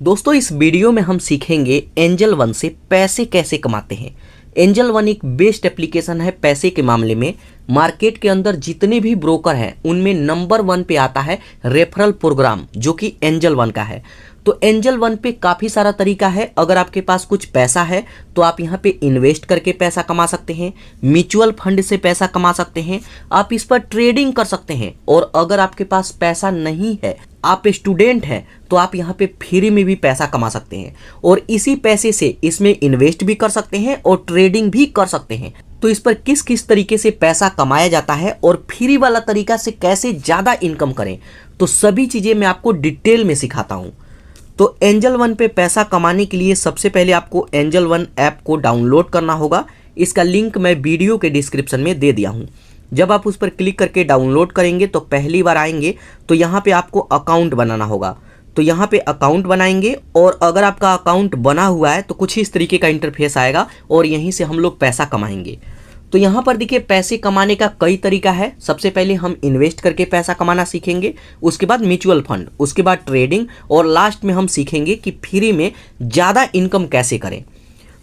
दोस्तों इस वीडियो में हम सीखेंगे एंजल वन से पैसे कैसे कमाते हैं। एंजल वन एक बेस्ट एप्लीकेशन है पैसे के मामले में। मार्केट के अंदर जितने भी ब्रोकर हैं उनमें नंबर 1 पे आता है रेफरल प्रोग्राम जो कि एंजल वन का है। तो एंजल वन पे काफ़ी सारा तरीका है। अगर आपके पास कुछ पैसा है तो आप यहाँ पे इन्वेस्ट करके पैसा कमा सकते हैं, म्यूचुअल फंड से पैसा कमा सकते हैं, आप इस पर ट्रेडिंग कर सकते हैं। और अगर आपके पास पैसा नहीं है, आप स्टूडेंट हैं, तो आप यहाँ पे फ्री में भी पैसा कमा सकते हैं और इसी पैसे से इसमें इन्वेस्ट भी कर सकते हैं और ट्रेडिंग भी कर सकते हैं। तो इस पर किस किस तरीके से पैसा कमाया जाता है और फ्री वाला तरीका से कैसे ज़्यादा इनकम करें, तो सभी चीज़ें मैं आपको डिटेल में सिखाता हूँ। तो एंजल वन पे पैसा कमाने के लिए सबसे पहले आपको एंजल वन ऐप को डाउनलोड करना होगा। इसका लिंक मैं वीडियो के डिस्क्रिप्शन में दे दिया हूँ। जब आप उस पर क्लिक करके डाउनलोड करेंगे तो पहली बार आएंगे तो यहाँ पे आपको अकाउंट बनाना होगा। तो यहाँ पे अकाउंट बनाएंगे और अगर आपका अकाउंट बना हुआ है तो कुछ इस तरीके का इंटरफेस आएगा और यहीं से हम लोग पैसा कमाएंगे। तो यहाँ पर देखिए पैसे कमाने का कई तरीका है। सबसे पहले हम इन्वेस्ट करके पैसा कमाना सीखेंगे, उसके बाद म्यूचुअल फंड, उसके बाद ट्रेडिंग और लास्ट में हम सीखेंगे कि फ्री में ज़्यादा इनकम कैसे करें।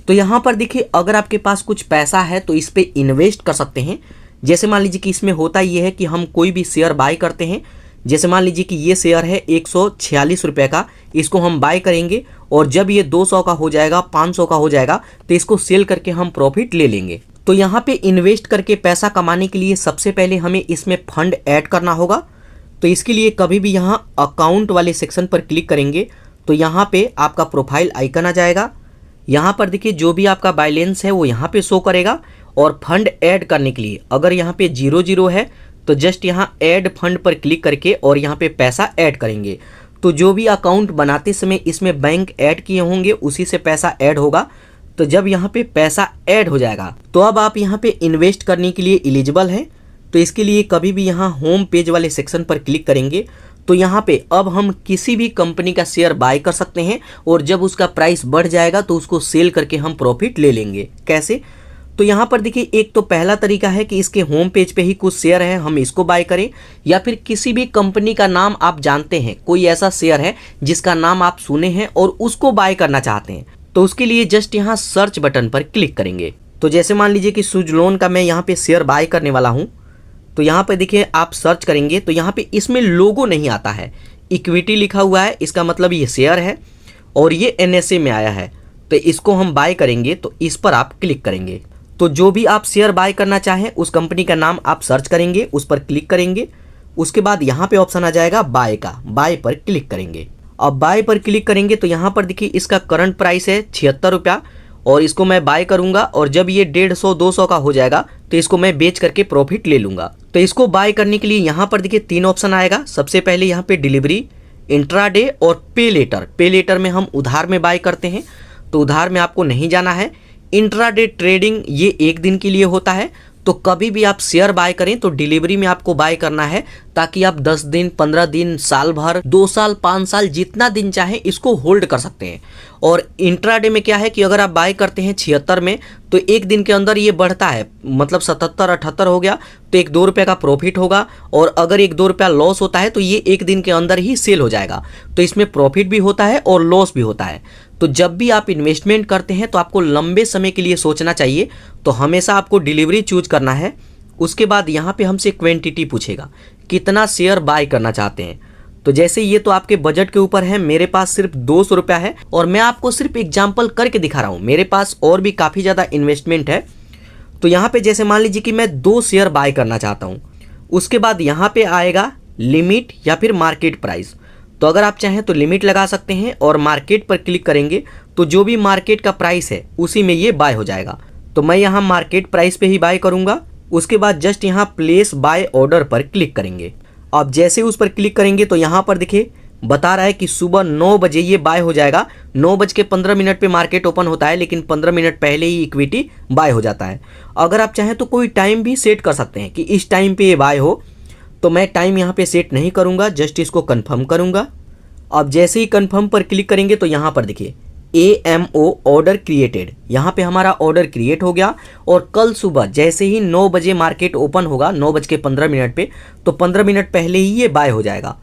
तो यहाँ पर देखिए अगर आपके पास कुछ पैसा है तो इस पर इन्वेस्ट कर सकते हैं। जैसे मान लीजिए कि इसमें होता ये है कि हम कोई भी शेयर बाय करते हैं। जैसे मान लीजिए कि ये शेयर है 146 रुपये का, इसको हम बाय करेंगे और जब ये 200 का हो जाएगा, 500 का हो जाएगा तो इसको सेल करके हम प्रॉफिट ले लेंगे। तो यहाँ पे इन्वेस्ट करके पैसा कमाने के लिए सबसे पहले हमें इसमें फंड ऐड करना होगा। तो इसके लिए कभी भी यहाँ अकाउंट वाले सेक्शन पर क्लिक करेंगे तो यहाँ पे आपका प्रोफाइल आइकन आ जाएगा। यहाँ पर देखिए जो भी आपका बैलेंस है वो यहाँ पे शो करेगा और फंड ऐड करने के लिए अगर यहाँ पे 00 है तो जस्ट यहाँ ऐड फंड पर क्लिक करके और यहाँ पे पैसा ऐड करेंगे। तो जो भी अकाउंट बनाते समय इसमें बैंक ऐड किए होंगे उसी से पैसा ऐड होगा। तो जब यहाँ पे पैसा ऐड हो जाएगा तो अब आप यहाँ पे इन्वेस्ट करने के लिए एलिजिबल हैं। तो इसके लिए कभी भी यहाँ होम पेज वाले सेक्शन पर क्लिक करेंगे तो यहाँ पे अब हम किसी भी कंपनी का शेयर बाय कर सकते हैं और जब उसका प्राइस बढ़ जाएगा तो उसको सेल करके हम प्रॉफिट ले लेंगे। कैसे? तो यहाँ पर देखिए एक तो पहला तरीका है कि इसके होम पेज पे ही कुछ शेयर है, हम इसको बाय करें, या फिर किसी भी कंपनी का नाम आप जानते हैं, कोई ऐसा शेयर है जिसका नाम आप सुने हैं और उसको बाय करना चाहते हैं तो उसके लिए जस्ट यहाँ सर्च बटन पर क्लिक करेंगे। तो जैसे मान लीजिए कि सुजलोन का मैं यहाँ पे शेयर बाय करने वाला हूँ। तो यहाँ पे देखिए आप सर्च करेंगे तो यहाँ पे इसमें लोगो नहीं आता है, इक्विटी लिखा हुआ है, इसका मतलब ये शेयर है और ये NSE में आया है। तो इसको हम बाय करेंगे तो इस पर आप क्लिक करेंगे। तो जो भी आप शेयर बाय करना चाहें उस कंपनी का नाम आप सर्च करेंगे, उस पर क्लिक करेंगे। उसके बाद यहाँ पे ऑप्शन आ जाएगा बाय का, बाय पर क्लिक करेंगे। अब बाय पर क्लिक करेंगे तो यहाँ पर देखिए इसका करंट प्राइस है 76 रुपया और इसको मैं बाय करूंगा और जब ये 150-200 का हो जाएगा तो इसको मैं बेच करके प्रॉफिट ले लूंगा। तो इसको बाय करने के लिए यहाँ पर देखिए 3 ऑप्शन आएगा। सबसे पहले यहाँ पे डिलीवरी, इंट्राडे और पे लेटर। पे लेटर में हम उधार में बाय करते हैं तो उधार में आपको नहीं जाना है। इंट्राडे ट्रेडिंग ये 1 दिन के लिए होता है। तो कभी भी आप शेयर बाय करें तो डिलीवरी में आपको बाय करना है ताकि आप 10 दिन, 15 दिन, साल भर, 2 साल, 5 साल जितना दिन चाहे इसको होल्ड कर सकते हैं। और इंट्राडे में क्या है कि अगर आप बाय करते हैं 76 में तो 1 दिन के अंदर ये बढ़ता है, मतलब 77-78 हो गया तो 1-2 रुपये का प्रॉफिट होगा और अगर 1-2 रुपया लॉस होता है तो ये 1 दिन के अंदर ही सेल हो जाएगा। तो इसमें प्रॉफिट भी होता है और लॉस भी होता है। तो जब भी आप इन्वेस्टमेंट करते हैं तो आपको लंबे समय के लिए सोचना चाहिए। तो हमेशा आपको डिलीवरी चूज करना है। उसके बाद यहाँ पे हमसे क्वांटिटी पूछेगा, कितना शेयर बाय करना चाहते हैं। तो जैसे ये तो आपके बजट के ऊपर है, मेरे पास सिर्फ 200 रुपया है और मैं आपको सिर्फ एग्जाम्पल करके दिखा रहा हूँ। मेरे पास और भी काफ़ी ज़्यादा इन्वेस्टमेंट है। तो यहाँ पे जैसे मान लीजिए कि मैं 2 शेयर बाय करना चाहता हूँ। उसके बाद यहाँ पे आएगा लिमिट या फिर मार्केट प्राइस। तो अगर आप चाहें तो लिमिट लगा सकते हैं और मार्केट पर क्लिक करेंगे तो जो भी मार्केट का प्राइस है उसी में ये बाय हो जाएगा। तो मैं यहाँ मार्केट प्राइस पे ही बाय करूँगा। उसके बाद जस्ट यहाँ प्लेस बाय ऑर्डर पर क्लिक करेंगे। अब जैसे उस पर क्लिक करेंगे तो यहाँ पर देखिए बता रहा है कि सुबह 9 बजे ये बाय हो जाएगा। 9:15 पे मार्केट ओपन होता है लेकिन 15 मिनट पहले ही इक्विटी बाय हो जाता है। अगर आप चाहें तो कोई टाइम भी सेट कर सकते हैं कि इस टाइम पे ये बाय हो। तो मैं टाइम यहाँ पे सेट नहीं करूँगा, जस्ट इसको कंफर्म करूँगा। अब जैसे ही कंफर्म पर क्लिक करेंगे तो यहाँ पर देखिए AMO ऑर्डर क्रिएटेड, यहाँ पे हमारा ऑर्डर क्रिएट हो गया और कल सुबह जैसे ही 9 बजे मार्केट ओपन होगा 9:15 पे तो 15 मिनट पहले ही ये बाय हो जाएगा।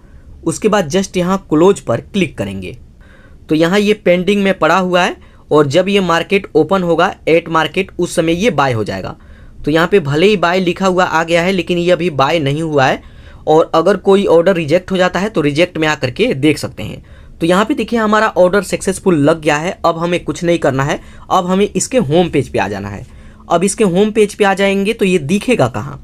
उसके बाद जस्ट यहाँ क्लोज पर क्लिक करेंगे। तो यहाँ ये पेंडिंग में पड़ा हुआ है और जब ये मार्केट ओपन होगा एट मार्केट उस समय ये बाय हो जाएगा। तो यहाँ पे भले ही बाय लिखा हुआ आ गया है लेकिन ये अभी बाय नहीं हुआ है और अगर कोई ऑर्डर रिजेक्ट हो जाता है तो रिजेक्ट में आकर के देख सकते हैं। तो यहाँ पे देखिए हमारा ऑर्डर सक्सेसफुल लग गया है। अब हमें कुछ नहीं करना है, अब हमें इसके होम पेज पे आ जाना है। अब इसके होम पेज पे आ जाएंगे तो ये दिखेगा कहाँ,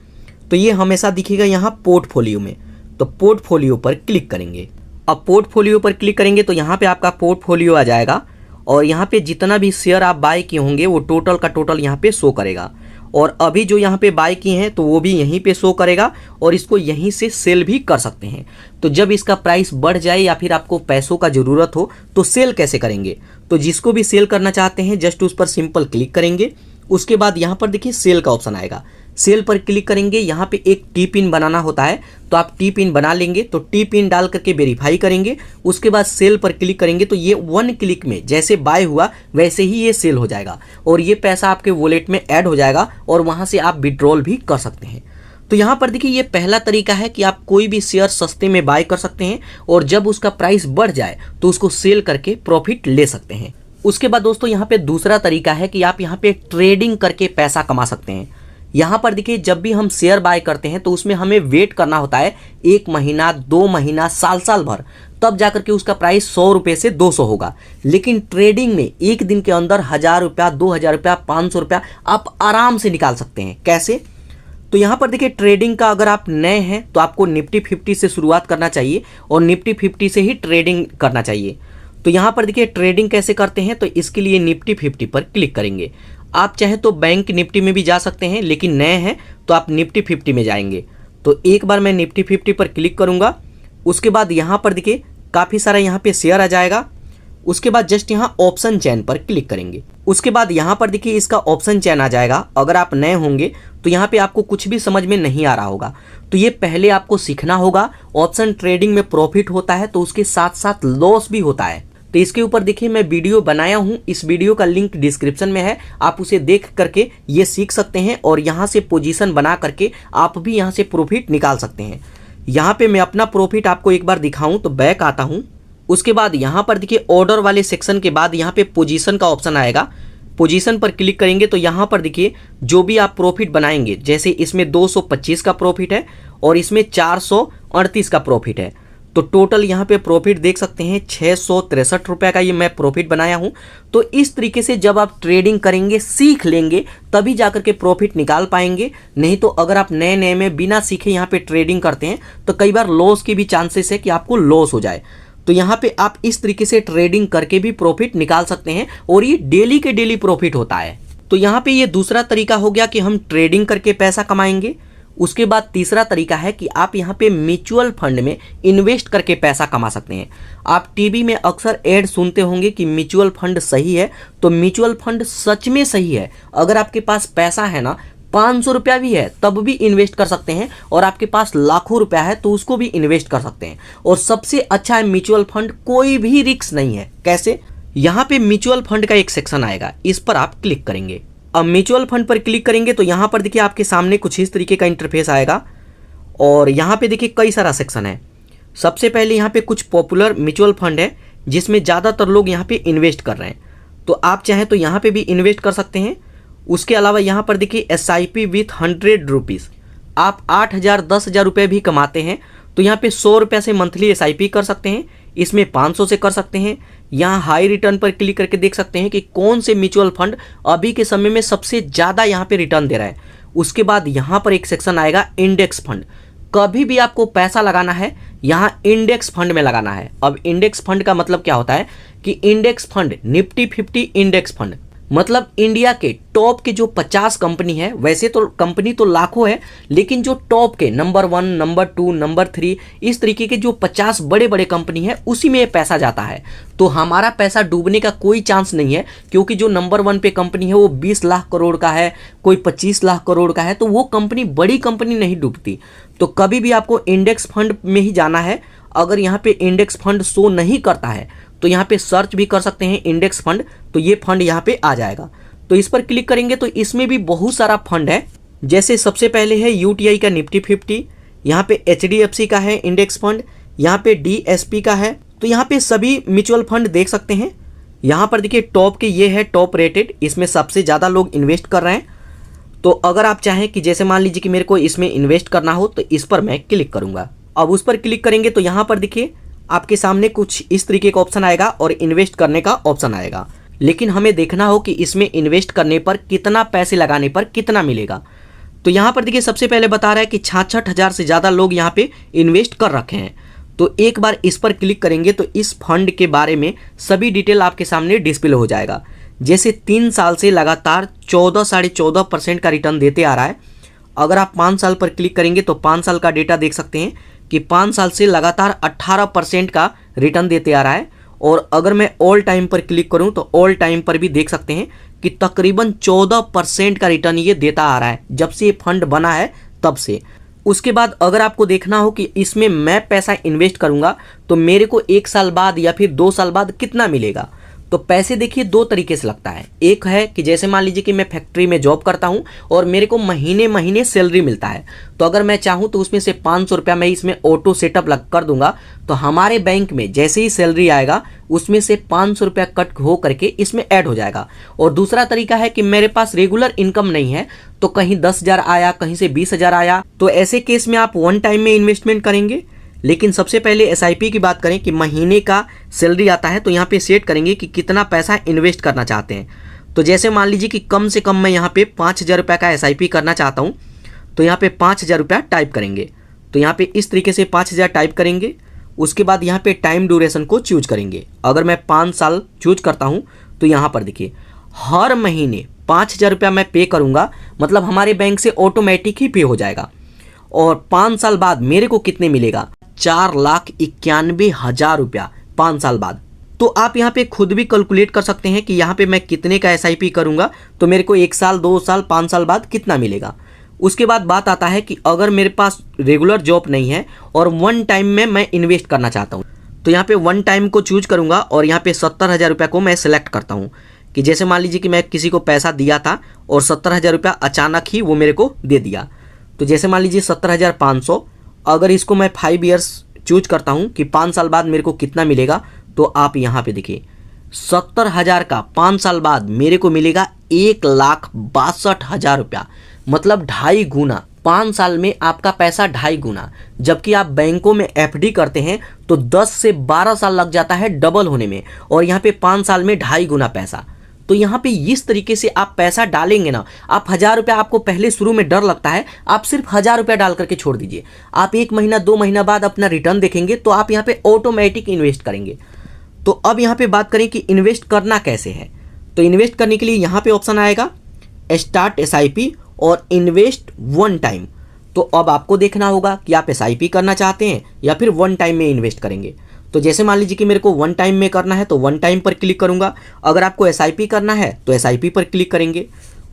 तो ये हमेशा दिखेगा यहाँ पोर्टफोलियो में। तो पोर्टफोलियो पर क्लिक करेंगे। अब पोर्टफोलियो पर क्लिक करेंगे तो यहाँ पे आपका पोर्टफोलियो आ जाएगा और यहाँ पे जितना भी शेयर आप बाय किए होंगे वो टोटल का टोटल यहाँ पे शो करेगा और अभी जो यहाँ पे बाय किए हैं तो वो भी यहीं पे शो करेगा और इसको यहीं से सेल भी कर सकते हैं। तो जब इसका प्राइस बढ़ जाए या फिर आपको पैसों का ज़रूरत हो तो सेल कैसे करेंगे, तो जिसको भी सेल करना चाहते हैं जस्ट उस पर सिंपल क्लिक करेंगे। उसके बाद यहाँ पर देखिए सेल का ऑप्शन आएगा, सेल पर क्लिक करेंगे। यहाँ पे एक टी पिन बनाना होता है तो आप टी पिन बना लेंगे। तो टी पिन डाल करके वेरीफाई करेंगे। उसके बाद सेल पर क्लिक करेंगे तो ये 1 क्लिक में जैसे बाय हुआ वैसे ही ये सेल हो जाएगा और ये पैसा आपके वॉलेट में ऐड हो जाएगा और वहाँ से आप विड्रॉल भी कर सकते हैं। तो यहाँ पर देखिए ये पहला तरीका है कि आप कोई भी शेयर सस्ते में बाय कर सकते हैं और जब उसका प्राइस बढ़ जाए तो उसको सेल करके प्रॉफिट ले सकते हैं। उसके बाद दोस्तों यहाँ पे दूसरा तरीका है कि आप यहाँ पे ट्रेडिंग करके पैसा कमा सकते हैं। यहाँ पर देखिए जब भी हम शेयर बाय करते हैं तो उसमें हमें वेट करना होता है 1 महीना 2 महीना साल भर, तब जाकर के उसका प्राइस 100 रुपये से 200 होगा। लेकिन ट्रेडिंग में एक दिन के अंदर 1000 रुपया 2000 रुपया 500 रुपया आप आराम से निकाल सकते हैं। कैसे, तो यहाँ पर देखिए ट्रेडिंग का अगर आप नए हैं तो आपको निफ्टी 50 से शुरुआत करना चाहिए और निफ्टी 50 से ही ट्रेडिंग करना चाहिए। तो यहाँ पर देखिए ट्रेडिंग कैसे करते हैं, तो इसके लिए निफ्टी 50 पर क्लिक करेंगे। आप चाहे तो बैंक निफ्टी में भी जा सकते हैं लेकिन नए हैं तो आप निफ्टी 50 में जाएंगे। तो एक बार मैं निफ्टी 50 पर क्लिक करूंगा। उसके बाद यहाँ पर देखिए काफ़ी सारा यहाँ पे शेयर आ जाएगा। उसके बाद जस्ट यहाँ ऑप्शन चेन पर क्लिक करेंगे। उसके बाद यहाँ पर देखिए इसका ऑप्शन चेन आ जाएगा। अगर आप नए होंगे तो यहाँ पे आपको कुछ भी समझ में नहीं आ रहा होगा तो ये पहले आपको सीखना होगा। ऑप्शन ट्रेडिंग में प्रॉफिट होता है तो उसके साथ साथ लॉस भी होता है। तो इसके ऊपर देखिए मैं वीडियो बनाया हूँ, इस वीडियो का लिंक डिस्क्रिप्शन में है, आप उसे देख करके ये सीख सकते हैं और यहाँ से पोजीशन बना करके आप भी यहाँ से प्रॉफिट निकाल सकते हैं। यहाँ पे मैं अपना प्रॉफिट आपको एक बार दिखाऊं तो बैक आता हूँ। उसके बाद यहाँ पर देखिए ऑर्डर वाले सेक्शन के बाद यहाँ पे पोजीशन का ऑप्शन आएगा। पोजीशन पर क्लिक करेंगे तो यहाँ पर देखिए जो भी आप प्रॉफिट बनाएंगे, जैसे इसमें 225 का प्रॉफिट है और इसमें 438 का प्रॉफिट है, तो टोटल यहाँ पे प्रॉफिट देख सकते हैं 663 रुपये का ये मैं प्रॉफिट बनाया हूँ। तो इस तरीके से जब आप ट्रेडिंग करेंगे सीख लेंगे तभी जाकर के प्रॉफिट निकाल पाएंगे। नहीं तो अगर आप नए नए में बिना सीखे यहाँ पे ट्रेडिंग करते हैं तो कई बार लॉस के भी चांसेस है कि आपको लॉस हो जाए। तो यहाँ पे आप इस तरीके से ट्रेडिंग करके भी प्रॉफिट निकाल सकते हैं और ये डेली के डेली प्रॉफिट होता है। तो यहाँ पे ये दूसरा तरीका हो गया कि हम ट्रेडिंग करके पैसा कमाएंगे। उसके बाद तीसरा तरीका है कि आप यहाँ पे म्यूचुअल फंड में इन्वेस्ट करके पैसा कमा सकते हैं। आप टीवी में अक्सर ऐड सुनते होंगे कि म्यूचुअल फंड सही है, तो म्यूचुअल फंड सच में सही है। अगर आपके पास पैसा है ना 500 रुपया भी है तब भी इन्वेस्ट कर सकते हैं और आपके पास लाखों रुपया है तो उसको भी इन्वेस्ट कर सकते हैं। और सबसे अच्छा है म्यूचुअल फंड, कोई भी रिस्क नहीं है। कैसे, यहाँ पे म्यूचुअल फंड का एक सेक्शन आएगा, इस पर आप क्लिक करेंगे। अब म्यूचुअल फंड पर क्लिक करेंगे तो यहाँ पर देखिए आपके सामने कुछ इस तरीके का इंटरफेस आएगा और यहाँ पे देखिए कई सारा सेक्शन है। सबसे पहले यहाँ पे कुछ पॉपुलर म्यूचुअल फंड है जिसमें ज़्यादातर लोग यहाँ पे इन्वेस्ट कर रहे हैं, तो आप चाहें तो यहाँ पे भी इन्वेस्ट कर सकते हैं। उसके अलावा यहाँ पर देखिए SIP विथ 100 रुपीज़, आप 8000 10,000 रुपये भी कमाते हैं तो यहाँ पे 100 रुपये से मंथली SIP कर सकते हैं, इसमें 500 से कर सकते हैं। यहाँ हाई रिटर्न पर क्लिक करके देख सकते हैं कि कौन से म्यूचुअल फंड अभी के समय में सबसे ज़्यादा यहाँ पे रिटर्न दे रहा है। उसके बाद यहाँ पर एक सेक्शन आएगा इंडेक्स फंड। कभी भी आपको पैसा लगाना है यहाँ इंडेक्स फंड में लगाना है। अब इंडेक्स फंड का मतलब क्या होता है कि index fund Nifty 50 index fund मतलब इंडिया के टॉप के जो 50 कंपनी है, वैसे तो कंपनी तो लाखों है लेकिन जो टॉप के नंबर 1 नंबर 2 नंबर 3 इस तरीके के जो 50 बड़े बड़े कंपनी है उसी में पैसा जाता है। तो हमारा पैसा डूबने का कोई चांस नहीं है क्योंकि जो नंबर 1 पे कंपनी है वो 20 लाख करोड़ का है, कोई 25 लाख करोड़ का है, तो वो कंपनी बड़ी कंपनी नहीं डूबती। तो कभी भी आपको इंडेक्स फंड में ही जाना है। अगर यहाँ पे इंडेक्स फंड शो नहीं करता है तो यहाँ पे सर्च भी कर सकते हैं इंडेक्स फंड, तो ये फंड यहाँ पे आ जाएगा। तो इस पर क्लिक करेंगे तो इसमें भी बहुत सारा फंड है। जैसे सबसे पहले है UTI का निफ्टी 50, यहाँ पे HDFC का है इंडेक्स फंड, यहाँ पे DSP का है तो यहाँ पे सभी म्यूचुअल फंड देख सकते हैं। यहाँ पर देखिए टॉप के ये है टॉप रेटेड, इसमें सबसे ज़्यादा लोग इन्वेस्ट कर रहे हैं। तो अगर आप चाहें कि जैसे मान लीजिए कि मेरे को इसमें इन्वेस्ट करना हो तो इस पर मैं क्लिक करूँगा। अब उस पर क्लिक करेंगे तो यहाँ पर देखिए आपके सामने कुछ इस तरीके का ऑप्शन आएगा और इन्वेस्ट करने का ऑप्शन आएगा। लेकिन हमें देखना हो कि इसमें इन्वेस्ट करने पर कितना, पैसे लगाने पर कितना मिलेगा। तो यहाँ पर देखिए सबसे पहले बता रहा है कि 66,000 से ज़्यादा लोग यहाँ पे इन्वेस्ट कर रखे हैं। तो एक बार इस पर क्लिक करेंगे तो इस फंड के बारे में सभी डिटेल आपके सामने डिस्प्ले हो जाएगा। जैसे 3 साल से लगातार 14.5% का रिटर्न देते आ रहा है। अगर आप 5 साल पर क्लिक करेंगे तो 5 साल का डेटा देख सकते हैं कि 5 साल से लगातार 18% का रिटर्न देते आ रहा है। और अगर मैं ऑल टाइम पर क्लिक करूं तो ऑल टाइम पर भी देख सकते हैं कि तकरीबन 14% का रिटर्न ये देता आ रहा है जब से ये फंड बना है तब से। उसके बाद अगर आपको देखना हो कि इसमें मैं पैसा इन्वेस्ट करूंगा तो मेरे को 1 साल बाद या फिर 2 साल बाद कितना मिलेगा। तो पैसे देखिए 2 तरीके से लगता है। एक है कि जैसे मान लीजिए कि मैं फैक्ट्री में जॉब करता हूं और मेरे को महीने महीने सैलरी मिलता है, तो अगर मैं चाहूं तो उसमें से 500 रुपया मैं इसमें ऑटो सेटअप लग कर दूंगा। तो हमारे बैंक में जैसे ही सैलरी आएगा उसमें से 500 रुपया कट हो करके इसमें ऐड हो जाएगा। और दूसरा तरीका है कि मेरे पास रेगुलर इनकम नहीं है, तो कहीं 10,000 आया, कहीं से 20,000 आया, तो ऐसे केस में आप 1 टाइम में इन्वेस्टमेंट करेंगे। लेकिन सबसे पहले एसआईपी की बात करें कि महीने का सैलरी आता है तो यहाँ पे सेट करेंगे कि कितना पैसा इन्वेस्ट करना चाहते हैं। तो जैसे मान लीजिए कि कम से कम मैं यहाँ पे 5,000 रुपये का एसआईपी करना चाहता हूँ, तो यहाँ पे 5,000 रुपया टाइप करेंगे। तो यहाँ पे इस तरीके से 5,000 टाइप करेंगे। उसके बाद यहाँ पे टाइम ड्यूरेशन को चूज करेंगे। अगर मैं 5 साल चूज करता हूँ तो यहाँ पर देखिए हर महीने 5,000 रुपया मैं पे करूँगा, मतलब हमारे बैंक से ऑटोमेटिक ही पे हो जाएगा। और 5 साल बाद मेरे को कितने मिलेगा, 4,91,000 रुपया 5 साल बाद। तो आप यहाँ पे खुद भी कैलकुलेट कर सकते हैं कि यहाँ पे मैं कितने का एसआईपी करूँगा तो मेरे को 1 साल, 2 साल, 5 साल बाद कितना मिलेगा। उसके बाद बात आता है कि अगर मेरे पास रेगुलर जॉब नहीं है और 1 टाइम में मैं इन्वेस्ट करना चाहता हूँ, तो यहाँ पे 1 टाइम को चूज करूँगा और यहाँ पे 70,000 रुपया को मैं सिलेक्ट करता हूँ। कि जैसे मान लीजिए कि मैं किसी को पैसा दिया था और 70,000 रुपया अचानक ही वो मेरे को दे दिया। तो जैसे मान लीजिए 70,500, अगर इसको मैं 5 ईयर्स चूज करता हूं कि 5 साल बाद मेरे को कितना मिलेगा, तो आप यहाँ पे देखिए 70,000 का 5 साल बाद मेरे को मिलेगा 1,62,000 रुपया, मतलब 2.5 गुना। 5 साल में आपका पैसा 2.5 गुना। जबकि आप बैंकों में एफडी करते हैं तो 10 से 12 साल लग जाता है डबल होने में, और यहाँ पे 5 साल में 2.5 गुना पैसा। तो यहाँ पे इस तरीके से आप पैसा डालेंगे ना, आप 1,000 रुपया, आपको पहले शुरू में डर लगता है, आप सिर्फ 1,000 रुपया डाल करके छोड़ दीजिए। आप 1 महीना 2 महीना बाद अपना रिटर्न देखेंगे तो आप यहाँ पे ऑटोमेटिक इन्वेस्ट करेंगे। तो अब यहाँ पे बात करें कि इन्वेस्ट करना कैसे है। तो इन्वेस्ट करने के लिए यहाँ पे ऑप्शन आएगा स्टार्ट एसआईपी और इन्वेस्ट 1 टाइम। तो अब आपको देखना होगा कि आप एसआईपी करना चाहते हैं या फिर 1 टाइम में इन्वेस्ट करेंगे। तो जैसे मान लीजिए कि मेरे को 1 टाइम में करना है तो 1 टाइम पर क्लिक करूंगा। अगर आपको एसआईपी करना है तो एसआईपी पर क्लिक करेंगे।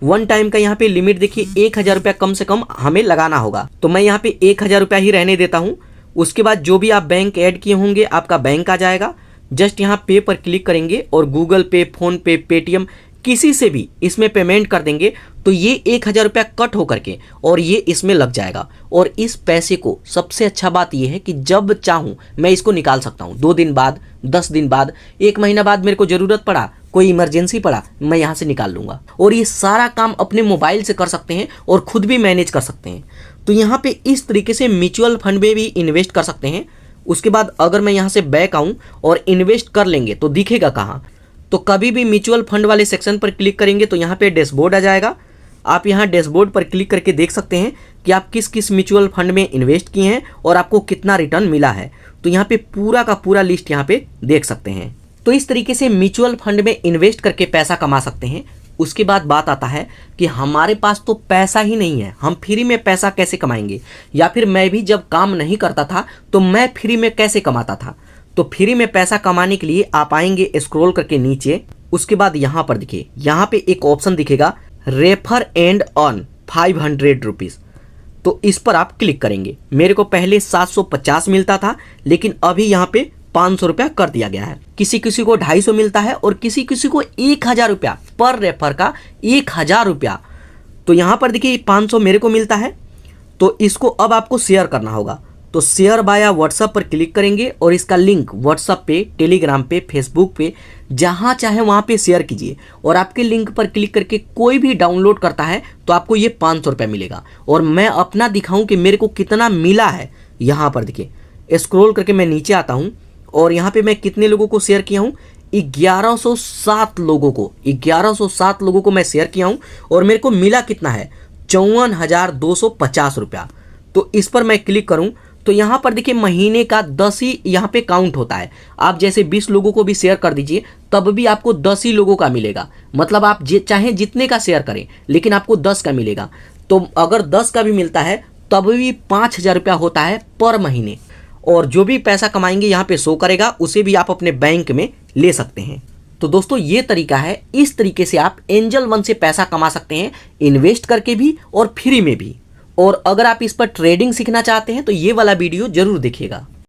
1 टाइम का यहाँ पे लिमिट देखिए 1,000 रुपया कम से कम हमें लगाना होगा, तो मैं यहाँ पे 1,000 रुपया ही रहने देता हूँ। उसके बाद जो भी आप बैंक ऐड किए होंगे आपका बैंक आ जाएगा। जस्ट यहाँ पे पर क्लिक करेंगे और गूगल पे, फोन पे, पेटीएम किसी से भी इसमें पेमेंट कर देंगे तो ये 1,000 रुपया कट होकर के और ये इसमें लग जाएगा। और इस पैसे को सबसे अच्छा बात ये है कि जब चाहूँ मैं इसको निकाल सकता हूँ। 2 दिन बाद, 10 दिन बाद, 1 महीना बाद मेरे को ज़रूरत पड़ा, कोई इमरजेंसी पड़ा, मैं यहाँ से निकाल लूँगा। और ये सारा काम अपने मोबाइल से कर सकते हैं और खुद भी मैनेज कर सकते हैं। तो यहाँ पे इस तरीके से म्यूचुअल फंड में भी इन्वेस्ट कर सकते हैं। उसके बाद अगर मैं यहाँ से बैक आऊँ और इन्वेस्ट कर लेंगे तो दिखेगा कहाँ, तो कभी भी म्यूचुअल फंड वाले सेक्शन पर क्लिक करेंगे तो यहाँ पे डैशबोर्ड आ जाएगा। आप यहाँ डैशबोर्ड पर क्लिक करके देख सकते हैं कि आप किस किस म्यूचुअल फंड में इन्वेस्ट किए हैं और आपको कितना रिटर्न मिला है। तो यहाँ पे पूरा का पूरा लिस्ट यहाँ पे देख सकते हैं। तो इस तरीके से म्यूचुअल फंड में इन्वेस्ट करके पैसा कमा सकते हैं। उसके बाद बात आता है कि हमारे पास तो पैसा ही नहीं है, हम फ्री में पैसा कैसे कमाएंगे, या फिर मैं भी जब काम नहीं करता था तो मैं फ्री में कैसे कमाता था। तो फ्री में पैसा कमाने के लिए आप आएंगे स्क्रॉल करके नीचे। उसके बाद यहाँ पर देखिए, यहाँ पे एक ऑप्शन दिखेगा रेफर एंड अर्न 500 रुपीज़। तो इस पर आप क्लिक करेंगे। मेरे को पहले 750 मिलता था, लेकिन अभी यहाँ पे 500 रुपया कर दिया गया है। किसी किसी को 250 मिलता है और किसी किसी को 1,000 रुपया पर रेफर का, 1,000 रुपया। तो यहाँ पर देखिए 500 मेरे को मिलता है, तो इसको अब आपको शेयर करना होगा। तो शेयर बाय व्हाट्सएप पर क्लिक करेंगे और इसका लिंक व्हाट्सएप पे, टेलीग्राम पे, फेसबुक पे, जहाँ चाहे वहाँ पे शेयर कीजिए। और आपके लिंक पर क्लिक करके कोई भी डाउनलोड करता है तो आपको ये 500 रुपये मिलेगा। और मैं अपना दिखाऊं कि मेरे को कितना मिला है, यहाँ पर देखिए स्क्रॉल करके मैं नीचे आता हूँ और यहाँ पे मैं कितने लोगों को शेयर किया हूँ, 1107 लोगों को मैं शेयर किया हूँ और मेरे को मिला कितना है, 54,250 रुपया। तो इस पर मैं क्लिक करूं तो यहाँ पर देखिए महीने का 10 ही यहाँ पे काउंट होता है। आप जैसे 20 लोगों को भी शेयर कर दीजिए तब भी आपको 10 ही लोगों का मिलेगा। मतलब आप चाहे जितने का शेयर करें लेकिन आपको 10 का मिलेगा। तो अगर 10 का भी मिलता है तब भी 5,000 रुपया होता है पर महीने। और जो भी पैसा कमाएंगे यहाँ पे शो करेगा, उसे भी आप अपने बैंक में ले सकते हैं। तो दोस्तों ये तरीका है, इस तरीके से आप एंजल वन से पैसा कमा सकते हैं, इन्वेस्ट करके भी और फ्री में भी। और अगर आप इस पर ट्रेडिंग सीखना चाहते हैं तो ये वाला वीडियो जरूर देखिएगा।